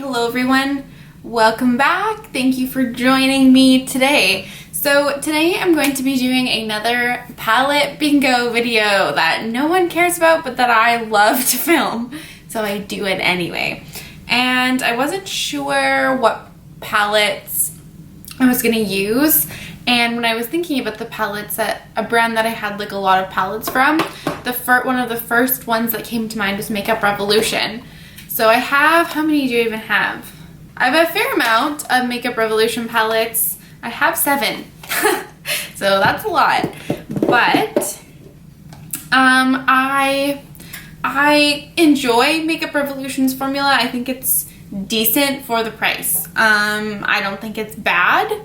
hello everyone. Welcome back. Thank you for joining me today. So today I'm going to be doing another palette bingo video that no one cares about but that I love to film. So I do it anyway. And I wasn't sure what palettes I was gonna use. And when I was thinking about the palettes, at a brand that I had like a lot of palettes from, one of the first ones that came to mind was Makeup Revolution. So I have, how many do I even have? I have a fair amount of Makeup Revolution palettes. I have 7. So that's a lot. But I enjoy Makeup Revolution's formula. I think it's decent for the price. I don't think it's bad.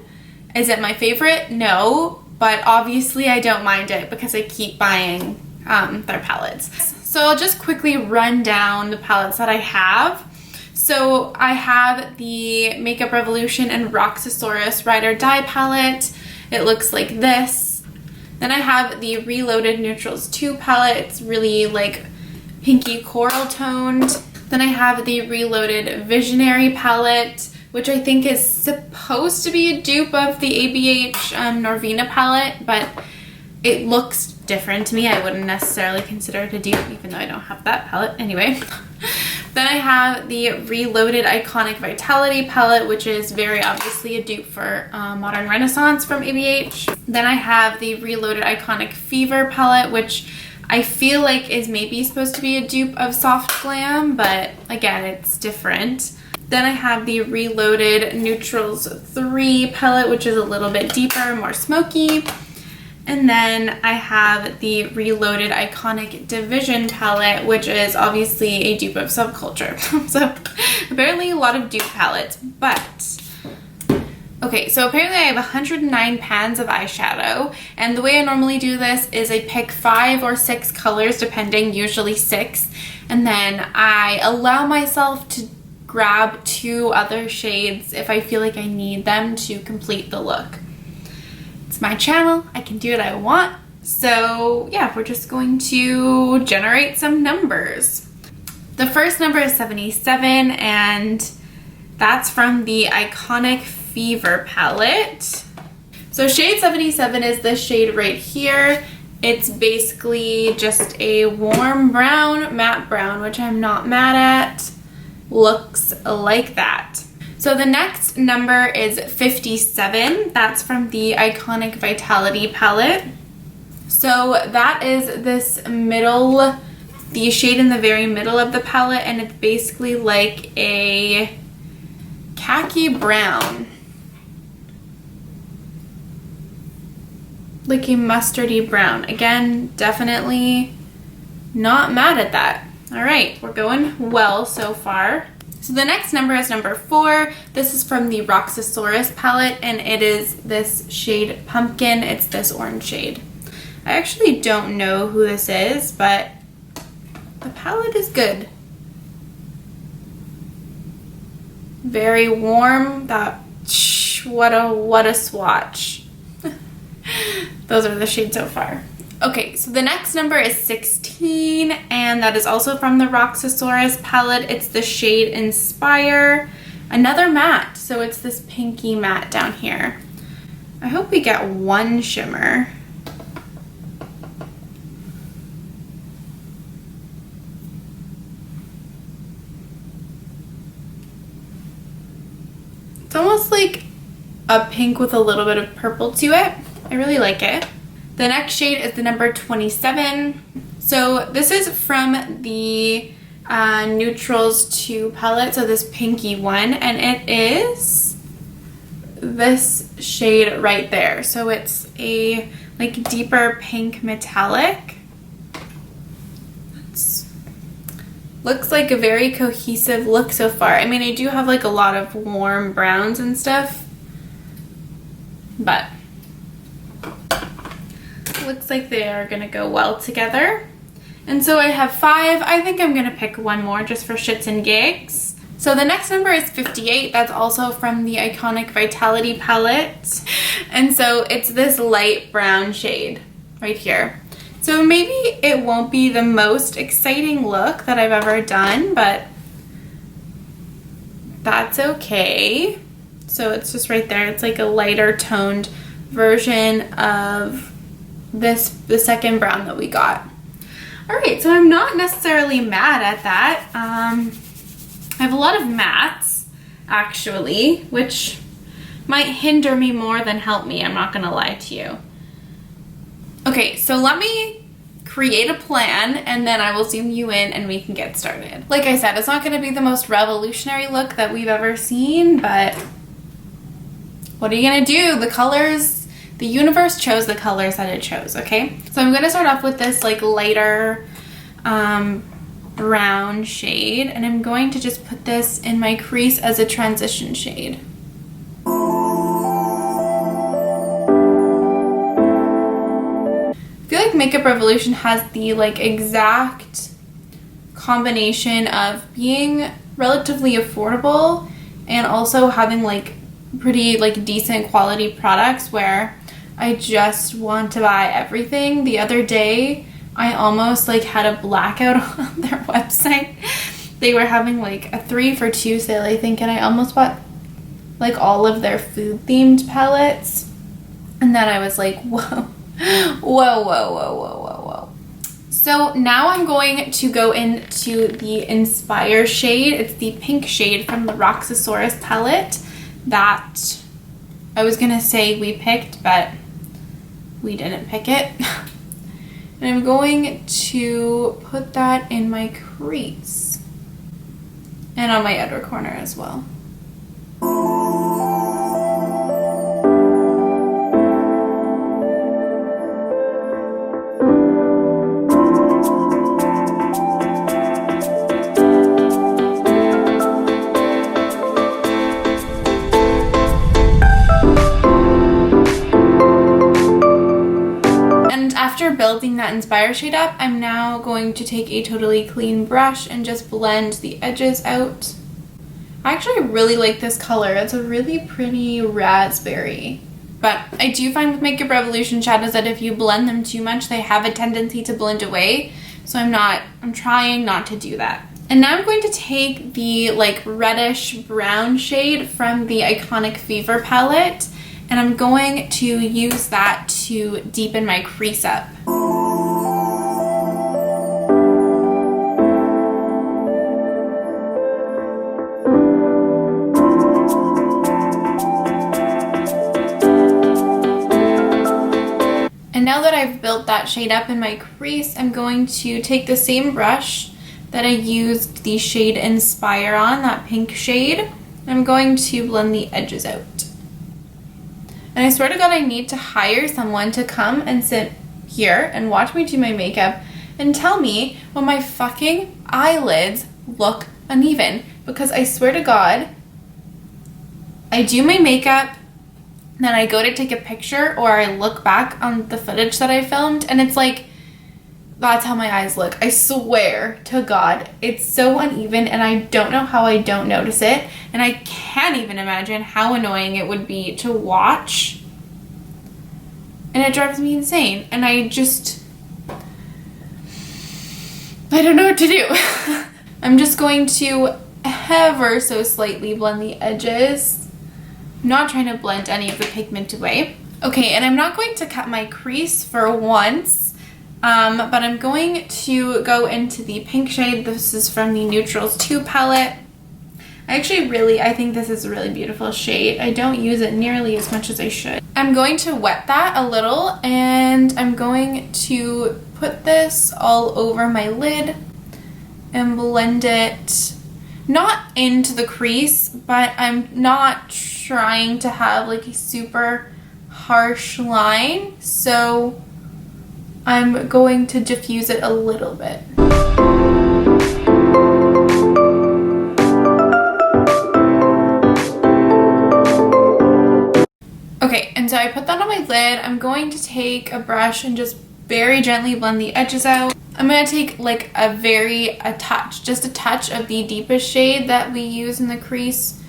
Is it my favorite? No, but obviously I don't mind it because I keep buying their palettes. So I'll just quickly run down the palettes that I have. So I have the Makeup Revolution and Roxasaurus Ride or Die palette. It looks like this. Then I have the Reloaded Neutrals 2 palette. It's really like pinky coral toned. Then I have the Reloaded Visionary palette, which I think is supposed to be a dupe of the ABH Norvina palette, but it looks different to me. I wouldn't necessarily consider it a dupe, even though I don't have that palette anyway. Then I have the Reloaded Iconic Vitality palette, which is very obviously a dupe for Modern Renaissance from ABH. Then I have the Reloaded Iconic Fever palette, which I feel like is maybe supposed to be a dupe of Soft Glam, but again, it's different. Then I have the Reloaded Neutrals 3 palette, which is a little bit deeper, more smoky. And then I have the Reloaded Iconic Division palette, which is obviously a dupe of Subculture. So apparently a lot of dupe palettes, but okay, so apparently I have 109 pans of eyeshadow, and the way I normally do this is I pick 5 or 6 colors, depending, usually 6, and then I allow myself to grab 2 other shades if I feel like I need them to complete the look. It's my channel, I can do what I want. So yeah, we're just going to generate some numbers. The first number is 77, and that's from the Iconic Fever palette. So shade 77 is this shade right here. It's basically just a warm brown, matte brown, which I'm not mad at. Looks like that. So the next number is 57. That's from the Iconic Vitality palette. So that is this middle, the shade in the very middle of the palette, and it's basically like a khaki brown. Like a mustardy brown. Again, definitely not mad at that. All right, we're going well so far. So the next number is number 4. This is from the Roxasaurus palette, and it is this shade Pumpkin. It's this orange shade. I actually don't know who this is, but the palette is good. Very warm. What a swatch. Those are the shades so far. Okay, so the next number is 16, and that is also from the Roxasaurus palette. It's the shade Inspire. Another matte, so it's this pinky matte down here. I hope we get 1 shimmer. It's almost like a pink with a little bit of purple to it. I really like it. The next shade is the number 27. So this is from the Neutrals 2 palette, so this pinky one, and it is this shade right there. So it's a like deeper pink metallic. Looks like a very cohesive look so far. I mean, I do have like a lot of warm browns and stuff, but looks like they are gonna go well together. And so I have 5. I think I'm gonna pick 1 more just for shits and gigs. So the next number is 58. That's also from the Iconic Vitality palette. And so it's this light brown shade right here. So maybe it won't be the most exciting look that I've ever done, but that's okay. So it's just right there. It's like a lighter toned version of the second brown that we got. All right, so I'm not necessarily mad at that. I have a lot of mattes, actually, which might hinder me more than help me. I'm not gonna lie to you. Okay, so let me create a plan and then I will zoom you in and we can get started. Like I said, it's not gonna be the most revolutionary look that we've ever seen, but what are you gonna do? The colors, the universe chose the colors that it chose, okay? So I'm gonna start off with this like lighter brown shade, and I'm going to just put this in my crease as a transition shade. I feel like Makeup Revolution has the like exact combination of being relatively affordable and also having like pretty like decent quality products where I just want to buy everything. The other day I almost like had a blackout on their website. They were having like a 3 for 2 sale, I think, and I almost bought like all of their food themed palettes. And then I was like, whoa, whoa, whoa, whoa, whoa, whoa, whoa. So now I'm going to go into the Inspire shade. It's the pink shade from the Roxasaurus palette that I was gonna say we picked, but we didn't pick it. And I'm going to put that in my crease and on my outer corner as well. After building that Inspire shade up, I'm now going to take a totally clean brush and just blend the edges out. I actually really like this color. It's a really pretty raspberry. But I do find with Makeup Revolution shadows that if you blend them too much, they have a tendency to blend away. So I'm trying not to do that. And now I'm going to take the like reddish brown shade from the Iconic Fever palette, and I'm going to use that to deepen my crease up. And now that I've built that shade up in my crease, I'm going to take the same brush that I used the shade Inspire on, that pink shade, and I'm going to blend the edges out. And I swear to God, I need to hire someone to come and sit here and watch me do my makeup and tell me when my fucking eyelids look uneven. Because I swear to God, I do my makeup, then I go to take a picture or I look back on the footage that I filmed and it's like, that's how my eyes look. I swear to God, it's so uneven and I don't know how I don't notice it. And I can't even imagine how annoying it would be to watch. And it drives me insane. And I don't know what to do. I'm just going to ever so slightly blend the edges. I'm not trying to blend any of the pigment away. Okay, and I'm not going to cut my crease for once. But I'm going to go into the pink shade. This is from the Neutrals 2 palette. I think this is a really beautiful shade. I don't use it nearly as much as I should. I'm going to wet that a little and I'm going to put this all over my lid and blend it, not into the crease, but I'm not trying to have like a super harsh line, so I'm going to diffuse it a little bit. Okay, and so I put that on my lid. I'm going to take a brush and just very gently blend the edges out. I'm going to take like just a touch of the deepest shade that we use in the crease.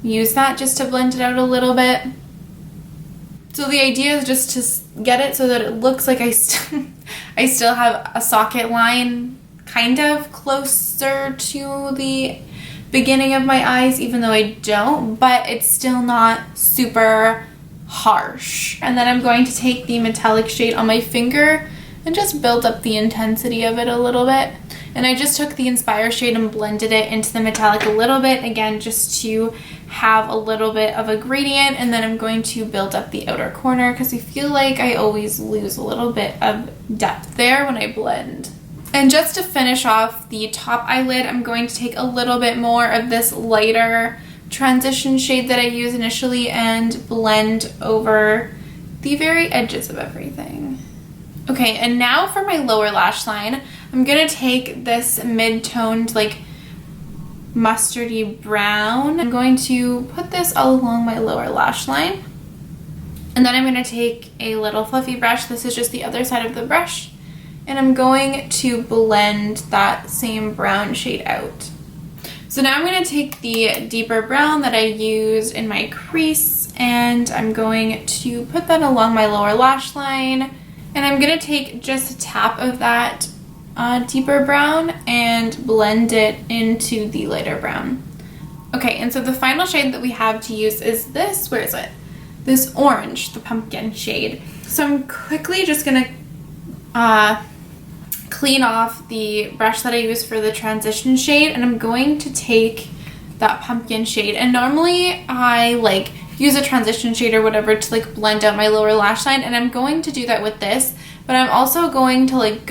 Use that just to blend it out a little bit. So the idea is just to get it so that it looks like I still have a socket line kind of closer to the beginning of my eyes, even though I don't, but it's still not super harsh. And then I'm going to take the metallic shade on my finger and just build up the intensity of it a little bit. And I just took the Inspire shade and blended it into the metallic a little bit, again, just to have a little bit of a gradient. And then I'm going to build up the outer corner because I feel like I always lose a little bit of depth there when I blend. And just to finish off the top eyelid, I'm going to take a little bit more of this lighter transition shade that I used initially and blend over the very edges of everything. Okay, and now for my lower lash line, I'm gonna take this mid-toned, like mustardy brown. I'm going to put this all along my lower lash line. And then I'm gonna take a little fluffy brush. This is just the other side of the brush. And I'm going to blend that same brown shade out. So now I'm gonna take the deeper brown that I used in my crease, and I'm going to put that along my lower lash line. And I'm gonna take just a tap of that deeper brown and blend it into the lighter brown. Okay, and so the final shade that we have to use is this, where is it? This orange, the pumpkin shade. So I'm quickly just gonna clean off the brush that I used for the transition shade, and I'm going to take that pumpkin shade. And normally I like use a transition shade or whatever to like blend out my lower lash line, and I'm going to do that with this, but I'm also going to like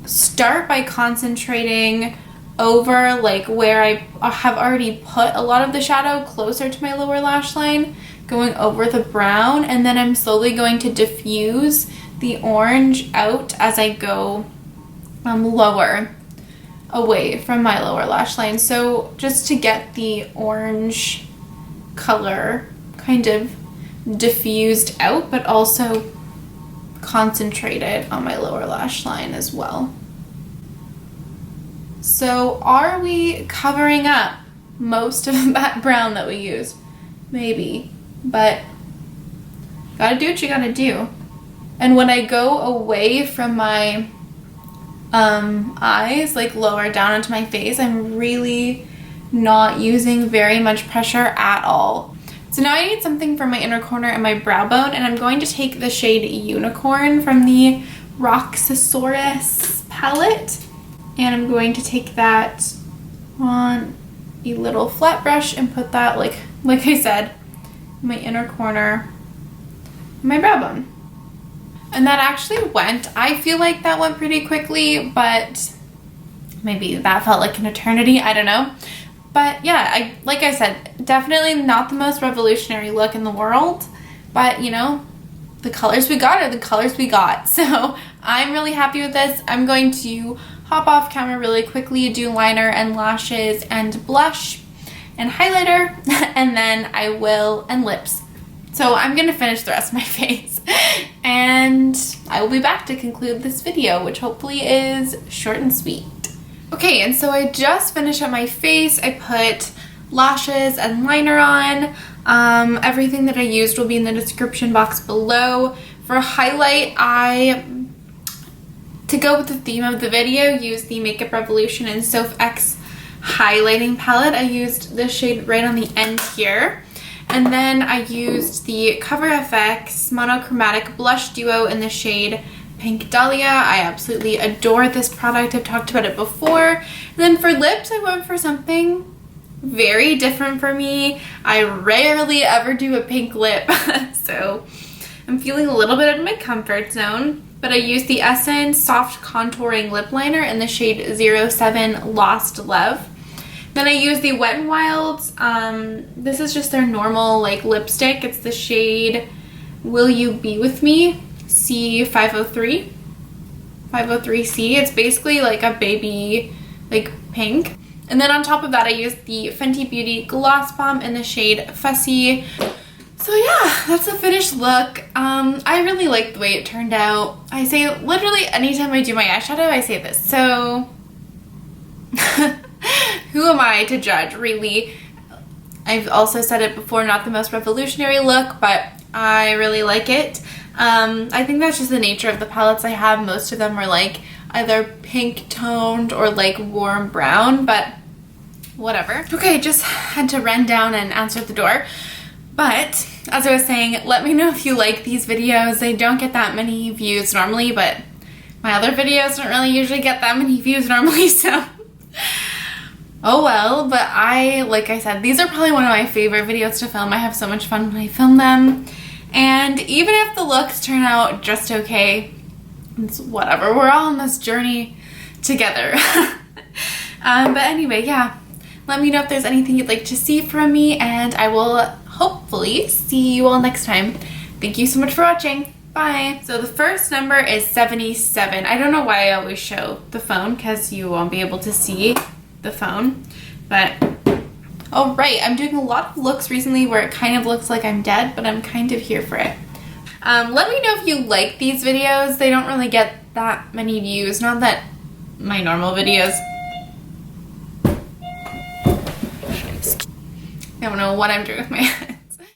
start by concentrating over like where I have already put a lot of the shadow closer to my lower lash line, going over the brown, and then I'm slowly going to diffuse the orange out as I go lower away from my lower lash line. So just to get the orange color kind of diffused out, but also concentrated on my lower lash line as well. So are we covering up most of that brown that we used? Maybe, but gotta do what you gotta do. And when I go away from my eyes, like lower down into my face, I'm really not using very much pressure at all. So now I need something for my inner corner and my brow bone, and I'm going to take the shade Unicorn from the Roxasaurus palette, and I'm going to take that on a little flat brush and put that, like I said, in my inner corner, my brow bone. And that actually went, I feel like that went pretty quickly, but maybe that felt like an eternity, I don't know. But yeah, like I said, definitely not the most revolutionary look in the world, but you know, the colors we got are the colors we got. So I'm really happy with this. I'm going to hop off camera really quickly, do liner and lashes and blush and highlighter, and then and lips. So I'm gonna finish the rest of my face and I will be back to conclude this video, which hopefully is short and sweet. Okay, and so I just finished up my face. I put lashes and liner on. Everything that I used will be in the description box below. For highlight, to go with the theme of the video, used the Makeup Revolution and Soph X highlighting palette. I used this shade right on the end here. And then I used the Cover FX Monochromatic Blush Duo in the shade Pink Dahlia. I absolutely adore this product. I've talked about it before. And then for lips, I went for something very different for me. I rarely ever do a pink lip, so I'm feeling a little bit out of my comfort zone. But I used the Essence Soft Contouring Lip Liner in the shade 07 Lost Love. Then I used the Wet n Wild's, this is just their normal like lipstick. It's the shade Will You Be With Me, C503, 503C. It's basically like a baby like pink. And then on top of that I used the Fenty Beauty Gloss Bomb in the shade Fussy. So yeah, that's the finished look. I really like the way it turned out. I say literally anytime I do my eyeshadow, I say this. So who am I to judge, really? I've also said it before, not the most revolutionary look, but I really like it. I think that's just the nature of the palettes I have. Most of them are like either pink toned or like warm brown, but whatever. Okay, just had to run down and answer the door. But as I was saying, let me know if you like these videos. They don't get that many views normally, but my other videos don't really usually get that many views normally, so oh well. But like I said, these are probably one of my favorite videos to film. I have so much fun when I film them. And even if the looks turn out just okay, it's whatever. We're all on this journey together. But anyway, yeah. Let me know if there's anything you'd like to see from me, and I will hopefully see you all next time. Thank you so much for watching. Bye. So the first number is 77. I don't know why I always show the phone, because you won't be able to see the phone. But, oh right, I'm doing a lot of looks recently where it kind of looks like I'm dead, but I'm kind of here for it. Let me know if you like these videos. They don't really get that many views. Not that my normal videos. I don't know what I'm doing with my head.